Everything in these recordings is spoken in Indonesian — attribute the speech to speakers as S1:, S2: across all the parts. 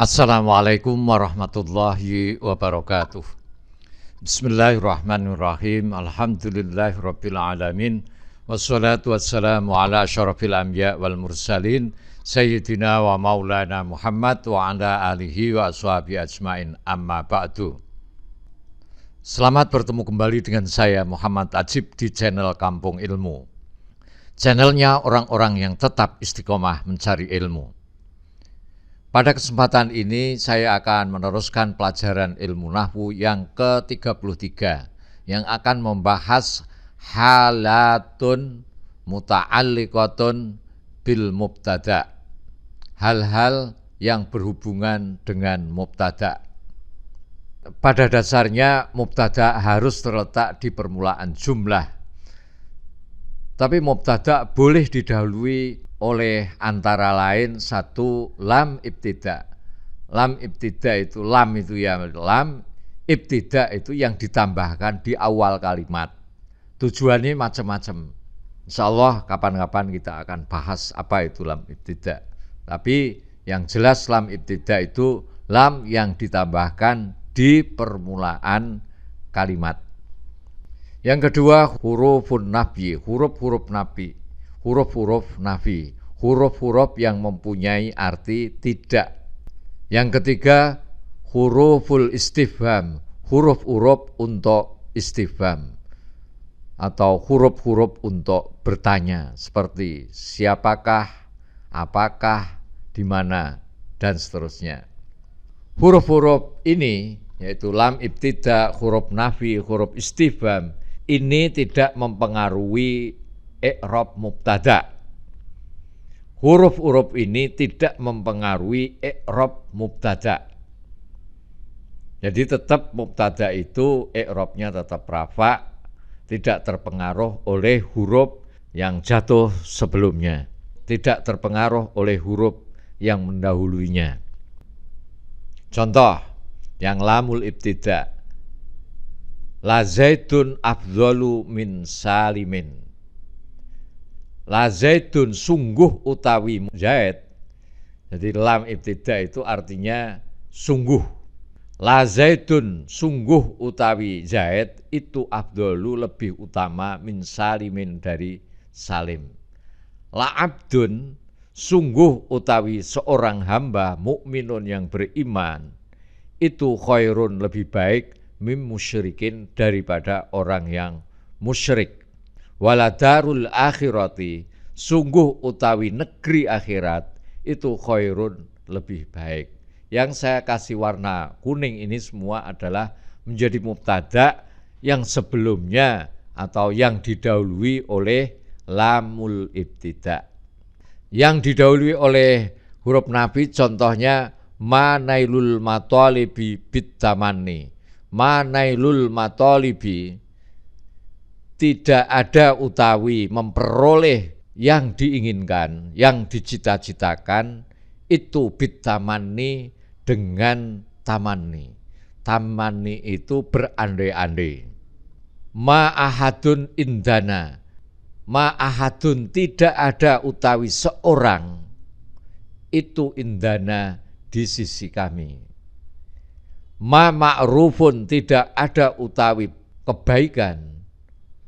S1: Assalamualaikum warahmatullahi wabarakatuh. Bismillahirrahmanirrahim. Alhamdulillahirabbil alamin. Wassalatu wassalamu ala asyrafil anbiya wal mursalin sayyidina wa maulana Muhammad wa ala alihi wa ashabihi ajmain. Amma ba'du. Selamat bertemu kembali dengan saya Muhammad Ajib di channel Kampung Ilmu. Channelnya orang-orang yang tetap istiqomah mencari ilmu. Pada kesempatan ini saya akan meneruskan pelajaran ilmu nahwu yang ke-33 yang akan membahas halatun muta'alliqatun bil mubtada'. Hal-hal yang berhubungan dengan mubtada'. Pada dasarnya mubtada' harus terletak di permulaan jumlah. Tapi mubtada' boleh didahului oleh antara lain satu lam ibtida. Lam ibtida itu lam itu ya lam, ibtida itu yang ditambahkan di awal kalimat. Tujuannya macam-macam. Insyaallah kapan-kapan kita akan bahas apa itu lam ibtida. Tapi yang jelas lam ibtida itu lam yang ditambahkan di permulaan kalimat. Yang kedua hurufun nafi, huruf-huruf nafi. Huruf-huruf nafi, huruf-huruf yang mempunyai arti tidak. Yang ketiga, huruful istifham, huruf-huruf untuk istifham atau huruf-huruf untuk bertanya seperti siapakah, apakah, di mana, dan seterusnya. Huruf-huruf ini yaitu lam ibtida, huruf nafi, huruf istifham ini tidak mempengaruhi i'rab mubtada'. Huruf-huruf ini tidak mempengaruhi i'rab mubtada'. Jadi tetap mubtada' itu i'rabnya tetap rafa', tidak terpengaruh oleh huruf yang jatuh sebelumnya, tidak terpengaruh oleh huruf yang mendahulunya. Contoh yang lamul ibtida', la zaidun afdhalu min salimin. La zaidun sungguh utawi Zaid. Jadi lam ibtida itu artinya sungguh. La zaidun sungguh utawi Zaid itu afdalu lebih utama min salimin dari Salim. La abdun sungguh utawi seorang hamba mukminun yang beriman itu khairun lebih baik mim musyrikin daripada orang yang musyrik. Waladarul akhirati sungguh utawi negeri akhirat itu khairun lebih baik. Yang saya kasih warna kuning ini semua adalah menjadi mubtada yang sebelumnya atau yang didahului oleh lamul ibtida. Yang didahului oleh huruf nafi contohnya manailul matalibi bitamani. Manailul matalibi tidak ada utawi memperoleh yang diinginkan, yang dicita-citakan itu bitamani dengan tamani. Tamani itu berandai-andai. Ma'ahadun indana. Ma'ahadun tidak ada utawi seorang itu indana di sisi kami. Ma ma'rufun tidak ada utawi kebaikan.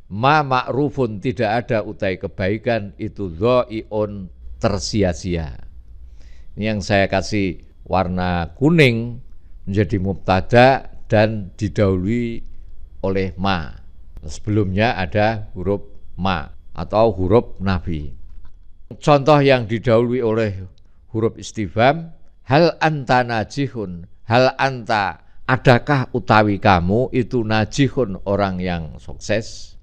S1: Ma ma'rufun tidak ada utawi kebaikan itu dhai'un tersia-sia. Ini yang saya kasih warna kuning menjadi mubtada dan didahului oleh ma. Sebelumnya ada huruf ma atau huruf nafi. Contoh yang didahului oleh huruf istifham, hal anta najihun, hal anta adakah utawi kamu itu najihun orang yang sukses.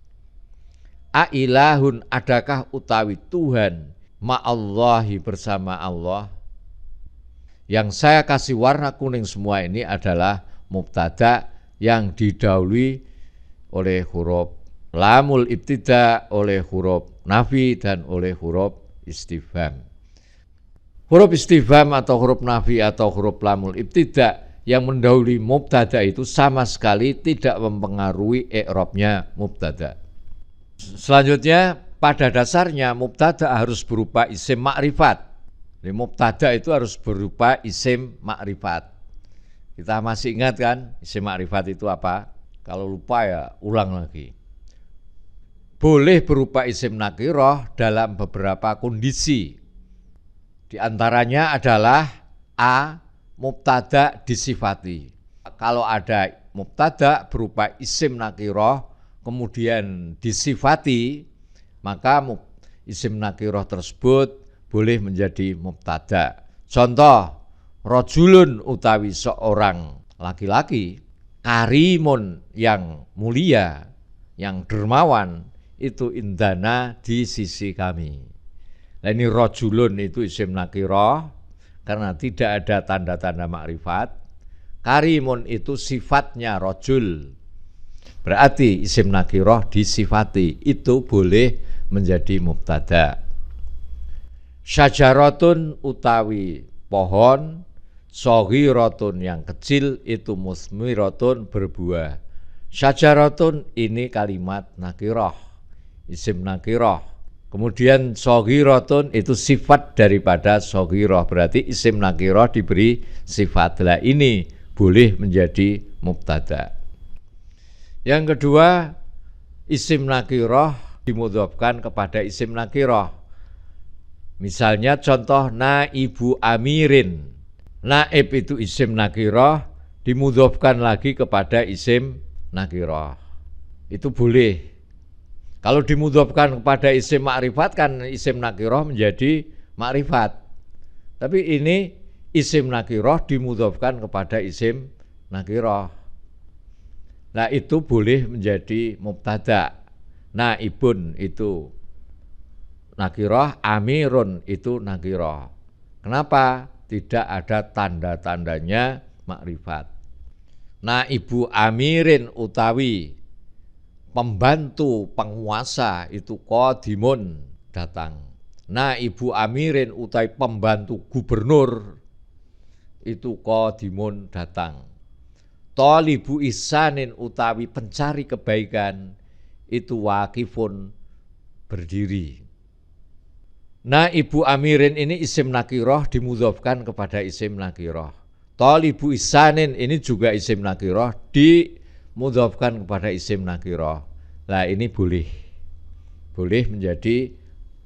S1: Ailahun adakah utawi Tuhan ma'allahi bersama Allah. Yang saya kasih warna kuning semua ini adalah mubtada yang didahului oleh huruf lamul ibtida, oleh huruf nafi dan oleh huruf istifham. Huruf istifham atau huruf nafi atau huruf lamul ibtida yang mendahului mubtada itu sama sekali tidak mempengaruhi i'rabnya mubtada. Selanjutnya pada dasarnya mubtada harus berupa isim ma'rifat. Jadi mubtada itu harus berupa isim makrifat. Kita masih ingat kan isim makrifat itu apa? Kalau lupa ya ulang lagi. Boleh berupa isim nakirah dalam beberapa kondisi. Di antaranya adalah A. Mubtada disifati. Kalau ada mubtada berupa isim nakirah kemudian disifati, maka isim nakirah tersebut boleh menjadi mubtada. Contoh, rajulun utawi seorang laki-laki, karimun yang mulia, yang dermawan, itu indana di sisi kami. Nah ini rajulun itu isim nakirah karena tidak ada tanda-tanda makrifat. Karimun itu sifatnya rajul. Berarti isim nakirah disifati, itu boleh menjadi mubtada. Syajaratun utawi pohon, shaghiratun yang kecil, itu musmiratun berbuah. Syajaratun ini kalimat nakirah, isim nakirah. Kemudian shaghiratun itu sifat daripada shaghirah, berarti isim nakirah diberi sifat. Lah ini boleh menjadi mubtada. Yang kedua, isim nakirah dimudhofkan kepada isim nakirah. Misalnya contoh naibu amirin. Naib itu isim nakirah dimudhofkan lagi kepada isim nakirah. Itu boleh. Kalau dimudhofkan kepada isim makrifat kan isim nakirah menjadi makrifat. Tapi ini isim nakirah dimudhofkan kepada isim nakirah. Nah itu boleh menjadi mubtada. Naibun itu nakirah, amirun itu nakirah. Kenapa? Tidak ada tanda-tandanya makrifat. Naibu amirin utawi pembantu penguasa itu qadimun datang. Naibu amirin utawi pembantu gubernur itu qadimun datang. Thalibu ihsanin utawi pencari kebaikan itu waqifun berdiri. Naibu amirin ini isim nakirah dimudhofkan kepada isim nakirah. Thalibu ihsanin ini juga isim nakirah dimudhofkan kepada isim nakirah. Nah ini boleh menjadi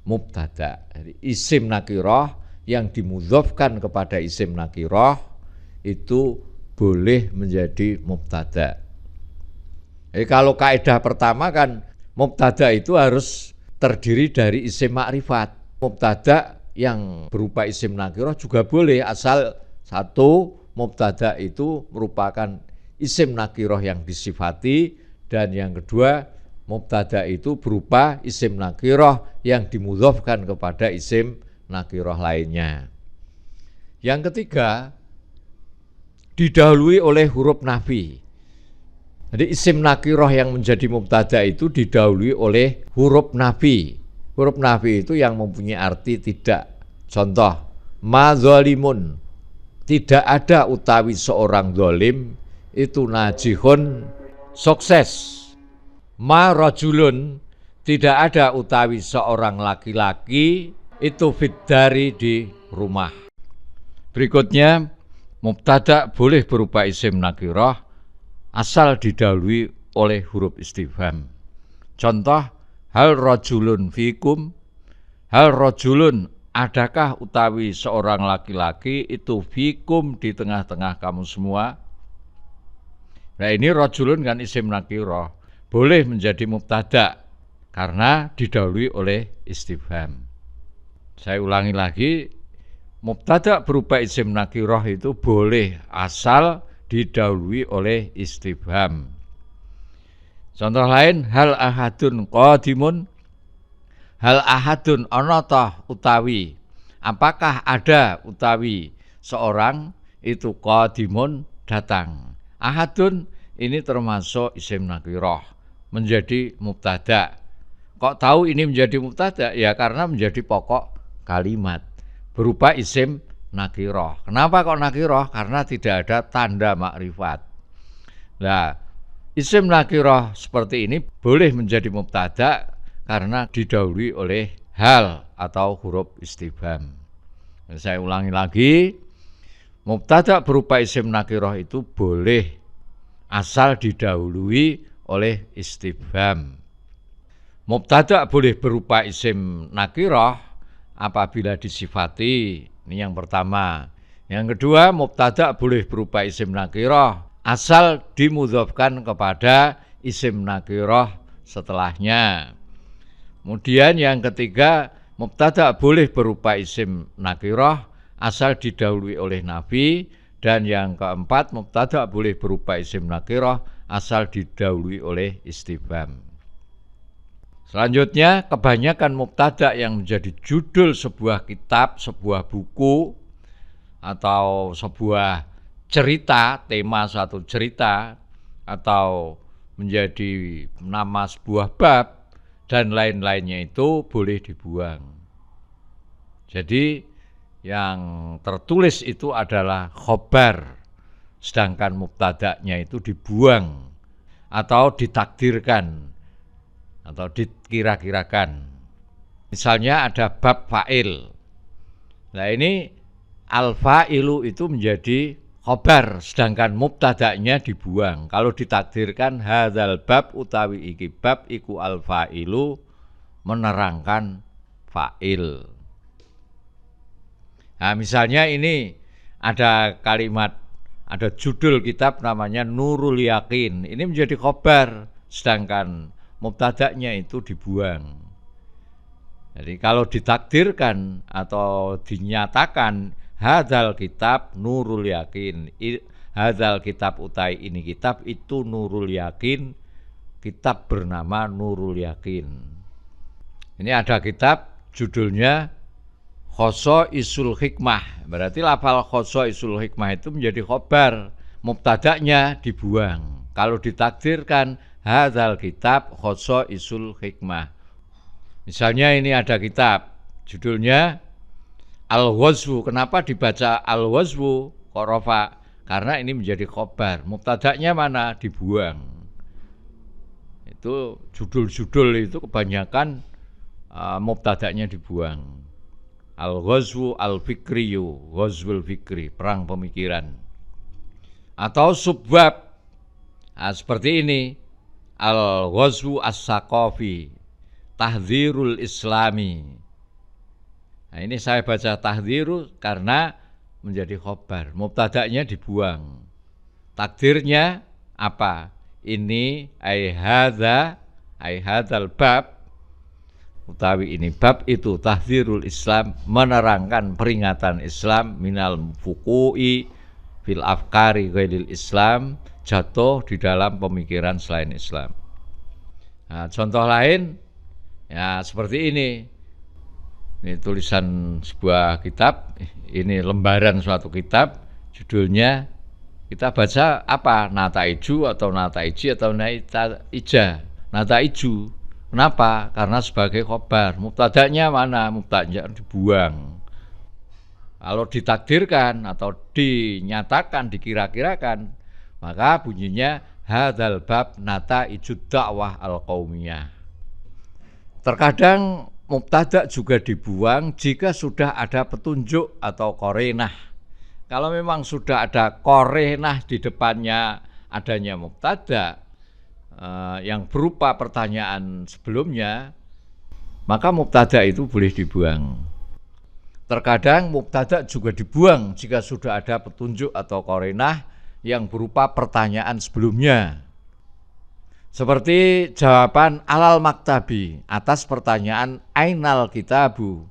S1: mubtada. Jadi isim nakirah yang dimudhofkan kepada isim nakirah itu boleh menjadi mubtada. Kalau kaidah pertama kan mubtada itu harus terdiri dari isim makrifat. Mubtada yang berupa isim nakirah juga boleh asal satu mubtada itu merupakan isim nakirah yang disifati, dan yang kedua mubtada itu berupa isim nakirah yang dimudhofkan kepada isim nakirah lainnya. Yang ketiga, didahului oleh huruf nafi. Jadi isim nakirah yang menjadi mubtada itu didahului oleh huruf nafi. Huruf nafi itu yang mempunyai arti tidak. Contoh, ma zalimun, tidak ada utawi seorang zalim itu najihun, sukses. Ma rajulun, tidak ada utawi seorang laki-laki itu fiddari di rumah. Berikutnya, mubtada boleh berupa isim nakirah asal didahului oleh huruf istifham. Contoh, hal rajulun fikum, hal rajulun adakah utawi seorang laki-laki itu fikum di tengah-tengah kamu semua. Nah ini rajulun kan isim nakirah, boleh menjadi mubtada karena didahului oleh istifham. Saya ulangi lagi, mubtada berupa isim nakirah itu boleh asal didahului oleh istifham. Contoh lain, hal ahadun qadimun, hal ahadun onotah utawi, apakah ada utawi seorang itu qadimun datang. Ahadun ini termasuk isim nakirah menjadi mubtada. Kok tahu ini menjadi mubtada? Ya karena menjadi pokok kalimat berupa isim nakirah. Kenapa kok nakirah? Karena tidak ada tanda makrifat. Nah, isim nakirah seperti ini boleh menjadi mubtada karena didahului oleh hal atau huruf istifham. Saya ulangi lagi, mubtada berupa isim nakirah itu boleh asal didahului oleh istifham. Mubtada boleh berupa isim nakirah apabila disifati. Ini yang pertama. Yang kedua, mubtada boleh berupa isim nakirah asal dimudhofkan kepada isim nakirah setelahnya. Kemudian yang ketiga, mubtada boleh berupa isim nakirah asal didahului oleh nafi. Dan yang keempat, mubtada boleh berupa isim nakirah asal didahului oleh istifham. Selanjutnya, kebanyakan mubtada yang menjadi judul sebuah kitab, sebuah buku, atau sebuah cerita, tema suatu cerita, atau menjadi nama sebuah bab, dan lain-lainnya itu boleh dibuang. Jadi, yang tertulis itu adalah khobar, sedangkan mubtada'nya itu dibuang, atau ditakdirkan, atau dikira-kirakan. Misalnya ada bab fa'il. Nah ini al-fa'ilu itu menjadi khobar, sedangkan mubtada'nya dibuang. Kalau ditakdirkan hadzal bab utawi iki bab iku al-fa'ilu, menerangkan fa'il. Nah misalnya ini ada kalimat, ada judul kitab namanya Nurul Yakin. Ini menjadi khobar, sedangkan mubtada'nya itu dibuang. Jadi kalau ditakdirkan atau dinyatakan hadzal kitab Nurul Yakin, hadzal kitab utai ini kitab itu Nurul Yakin, kitab bernama Nurul Yakin. Ini ada kitab judulnya Khosaisul Hikmah. Berarti lafal Khosaisul Hikmah itu menjadi khobar, mubtada'nya dibuang. Kalau ditakdirkan hadzal kitab Khosaisul Hikmah. Misalnya ini ada kitab judulnya Al-Ghazwu. Kenapa dibaca Al-Ghazwu kok rafa? Karena ini menjadi khobar. Mubtada'nya mana? Dibuang. Itu judul-judul itu kebanyakan mubtada'nya dibuang. Al-Ghazwu al-Fikriyu, Ghazwul Fikri, perang pemikiran. Atau subbab. Nah, seperti ini. Al-Ghazwu as-Saqafi, Tahdzirul Islami. Nah, ini saya baca tahdziru karena menjadi khobar. Mubtada'nya dibuang. Takdirnya apa? Ini ai hadzal bab, utawi ini bab itu tahdzirul Islam, menerangkan peringatan Islam minal fuqui fil afkari ghairil Islam, jatuh di dalam pemikiran selain Islam. Nah, contoh lain ya seperti ini. Ini tulisan sebuah kitab, ini lembaran suatu kitab, judulnya kita baca apa? Nataiju atau nataiji atau naitaija. Nataiju. Kenapa? Karena sebagai khobar. Mubtada'nya mana? Mubtada'nya dibuang. Kalau ditakdirkan atau dinyatakan, dikira-kirakan, maka bunyinya hadzal bab nataijud dakwah al-qaumiyah. Terkadang mubtada' juga dibuang jika sudah ada petunjuk atau qarinah. Kalau memang sudah ada qarinah di depannya adanya mubtada' yang berupa pertanyaan sebelumnya, maka mubtada' itu boleh dibuang. Terkadang mubtada' juga dibuang jika sudah ada petunjuk atau qarinah yang berupa pertanyaan sebelumnya. Seperti jawaban alal maktabi atas pertanyaan ainal kitabu.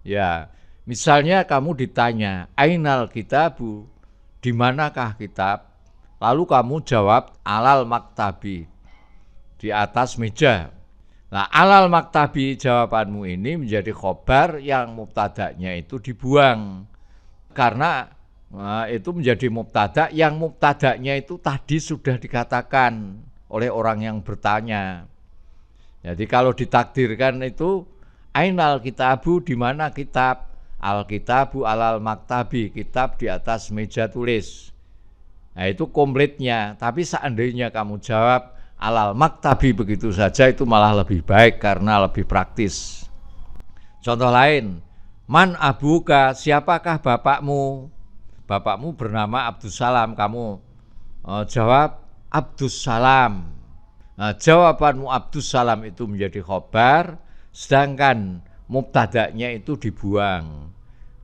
S1: Ya, misalnya kamu ditanya ainal kitabu, di manakah kitab? Lalu kamu jawab alal maktabi, di atas meja. Nah, alal maktabi jawabanmu ini menjadi khobar yang mubtada'nya itu dibuang. Karena itu menjadi mubtada' yang mubtada'nya itu tadi sudah dikatakan oleh orang yang bertanya. Jadi kalau ditakdirkan itu ainal kitabu, di mana kitab? Al kitabu alal maktabi, kitab di atas meja tulis. Nah itu komplitnya. Tapi seandainya kamu jawab alal maktabi begitu saja, itu malah lebih baik karena lebih praktis. Contoh lain, Man abuka, siapakah bapakmu? Bapakmu bernama Abdussalam, kamu jawab Abdussalam. Nah, jawabanmu Abdussalam itu menjadi khobar, sedangkan mubtada'nya itu dibuang.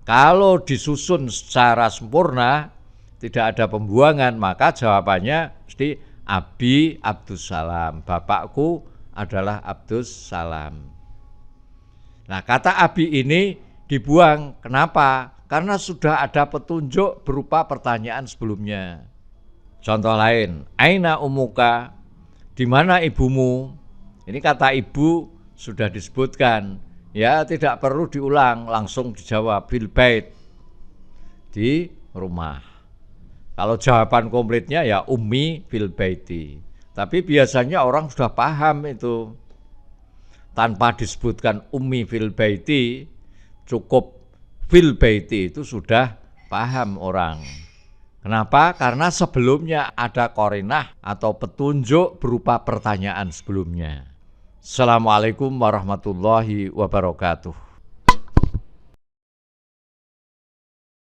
S1: Kalau disusun secara sempurna, tidak ada pembuangan, maka jawabannya mesti Abi Abdussalam. Bapakku adalah Abdussalam. Nah, kata Abi ini dibuang. Kenapa? Karena sudah ada petunjuk berupa pertanyaan sebelumnya. Contoh lain, aina umuka, di mana ibumu? Ini kata ibu sudah disebutkan. Ya, tidak perlu diulang, langsung dijawab bil bait, di rumah. Kalau jawaban komplitnya ya ummi fil baiti. Tapi biasanya orang sudah paham itu. Tanpa disebutkan ummi fil baiti, cukup fil baiti itu sudah paham orang. Kenapa? Karena sebelumnya ada qarinah atau petunjuk berupa pertanyaan sebelumnya. Assalamualaikum warahmatullahi wabarakatuh.